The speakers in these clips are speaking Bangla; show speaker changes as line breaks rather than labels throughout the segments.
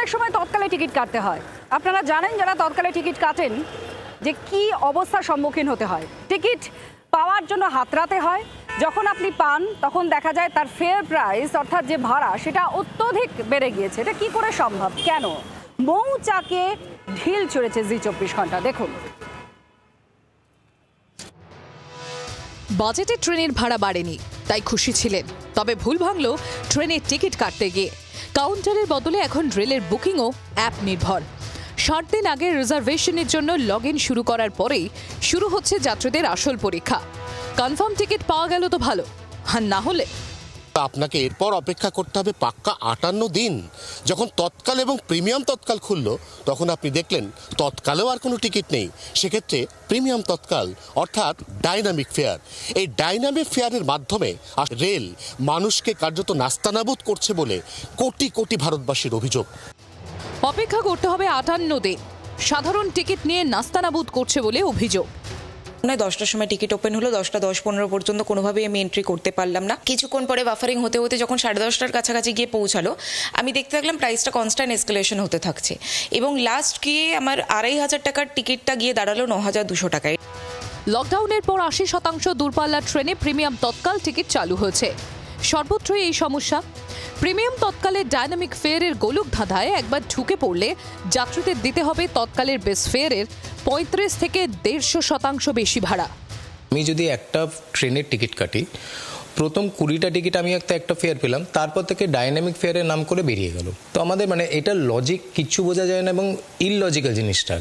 অনেক সময় তৎকালে টিকিট কাটতে হয়। আপনারা জানেন যারা তৎকালে টিকিট কাটেন যে কি অবস্থার সম্মুখীন হতে হয়। টিকিট পাওয়ার জন্য হাতড়াতে হয়, যখন আপনি পান তখন দেখা যায় তার ফেয়ার প্রাইস অর্থাৎ যে ভাড়া সেটা অত্যধিক বেড়ে গিয়েছে। এটা কি করে সম্ভব, কেন? মৌচাকে ঢিল ছুঁড়েছে জি 24 ঘন্টা, দেখুন।
বাজেটে ট্রেনের ভাড়া বাড়েনি তাই খুশি ছিলেন, তবে ভুল ভাঙল ট্রেনের টিকিট কাটতে গিয়ে। কাউন্টারের বদলে এখন রেলের বুকিংও অ্যাপ নির্ভর। 60 দিন আগে রিজার্ভেশনের জন্য লগ ইন শুরু করার পরেই শুরু হচ্ছে যাত্রীদের আসল পরীক্ষা। কনফার্ম টিকিট পাওয়া গেল তো ভালো, আর না হলে
আপনাকে এরপর অপেক্ষা করতে হবে পাক্কা 58 দিন। যখন তৎকাল এবং প্রিমিয়াম তৎকাল খুলল তখন আপনি দেখলেন তৎকালেও আর কোনো টিকিট নেই। সেক্ষেত্রে প্রিমিয়াম তৎকাল অর্থাৎ ডাইনামিক ফেয়ার, এই ডাইনামিক ফেয়ারের মাধ্যমে রেল মানুষকে কার্যত নাস্তানাবুদ করছে বলে কোটি কোটি ভারতবাসীর অভিযোগ।
অপেক্ষা করতে হবে 58 দিন, সাধারণ টিকিট নিয়ে নাস্তানাবুদ করছে বলে অভিযোগ।
10টার সময় টিকিট ওপেন হলো, 10টা 10-15 পর্যন্ত কোনোভাবেই আমি এন্ট্রি করতে পারলাম না। কিছুক্ষণ পরে বাফারিং হতে হতে যখন 10:30টার কাছাকাছি গিয়ে পৌঁছালো, আমি দেখতে থাকলাম প্রাইসটা কনস্ট্যান্ট এসকেলেশন হতে থাকছে এবং লাস্ট গিয়ে আমার 2500 টাকার টিকিটটা গিয়ে দাঁড়ালো 9200 টাকায়।
লকডাউনের পর 80% দূরপাল্লার ট্রেনে প্রিমিয়াম তৎকাল টিকিট চালু হয়েছে। সর্বত্রই এই সমস্যা। প্রিমিয়াম তৎকালের ডাইনামিক ফেয়ারের গোলক ধাঁধায় একবার ঢুকে পড়লে যাত্রীদের দিতে হবে তৎকালের বেস ফেয়ারের 35 থেকে 150% বেশি ভাড়া।
আমি যদি একটা ট্রেনের টিকিট কাটি, প্রথম 20টা টিকিট আমি একটা ফেয়ার পেলাম, তারপর থেকে ডাইনামিক ফেয়ারের নাম করে বেরিয়ে গেল। তো আমাদের এটা লজিক কিচ্ছু বোঝা যায় না এবং ইললজিক্যাল জিনিসটা।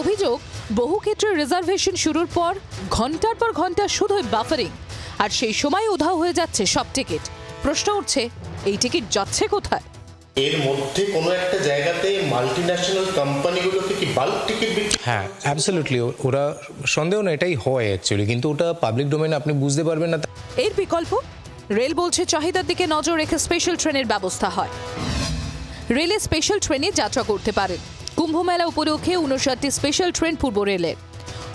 অভিযোগ, বহু ক্ষেত্রে রিজার্ভেশন শুরুর পর ঘন্টার পর ঘন্টা শুধুই বাফারিং, আর সেই সময় উধাও হয়ে যাচ্ছে সব টিকিট। প্রশ্ন উঠছে, এই টিকিট যাচ্ছে কোথায়?
এর মধ্যে কোনো একটা জায়গাতে মাল্টিন্যাশনাল কোম্পানিগুলোকে কি বাল্ক টিকিট বিক্রি?
হ্যাঁ, অ্যাবসলিউটলি, ওরা সন্দেহ না এটাই হয় অ্যাকচুয়ালি, কিন্তু ওটা পাবলিক ডোমেইনে আপনি বুঝতে পারবেন না।
এর বিকল্প, রেল বলছে চাহিদার দিকে নজর রেখে স্পেশাল ট্রেনের ব্যবস্থা হয়। রেলে স্পেশাল ট্রেনে যাত্রা করতে পারেন। কুম্ভ মেলা উপলক্ষে 59টি স্পেশাল ট্রেন পূর্ব রেলের।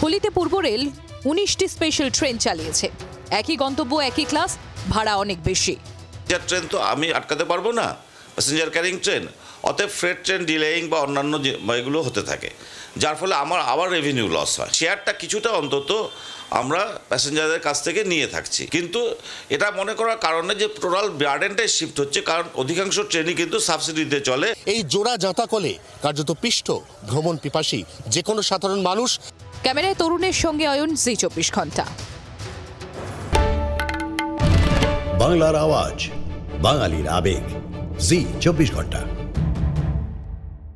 হোলিতে পূর্ব রেল 19টি স্পেশাল ট্রেন চালিয়েছে। একই গন্তব্য, একই ক্লাস, ভাড়া অনেক বেশি।
ট্রেন তো আমি আটকাতে পারবো না, প্যাসেঞ্জার ক্যারিং ট্রেন, অতএব ফ্রেট ট্রেন ডিলেইং বা অন্যান্য এগুলো হতে থাকে, যার ফলে আমার আবার রেভিনিউ লস হয়। শেয়ারটা কিছুটা অন্তত আমরা প্যাসেঞ্জারদের কাছ থেকে নিয়ে থাকছি, কিন্তু এটা মনে করার কারণে যে টোটাল বার্ডেনটাই শিফট হচ্ছে, কারণ অধিকাংশ ট্রেনই কিন্তু সাবসিডিতে চলে।
এই জোড়া জাঁতাকলে কার্যত পিষ্ট ভ্রমণ পিপাসী যে কোনো সাধারণ মানুষ।
ক্যামেরায় তরুণের সঙ্গে অয়ন, জি 24 ঘন্টা।
বাংলার আওয়াজ, বাঙালির আবেগ, জি 24 ঘন্টা।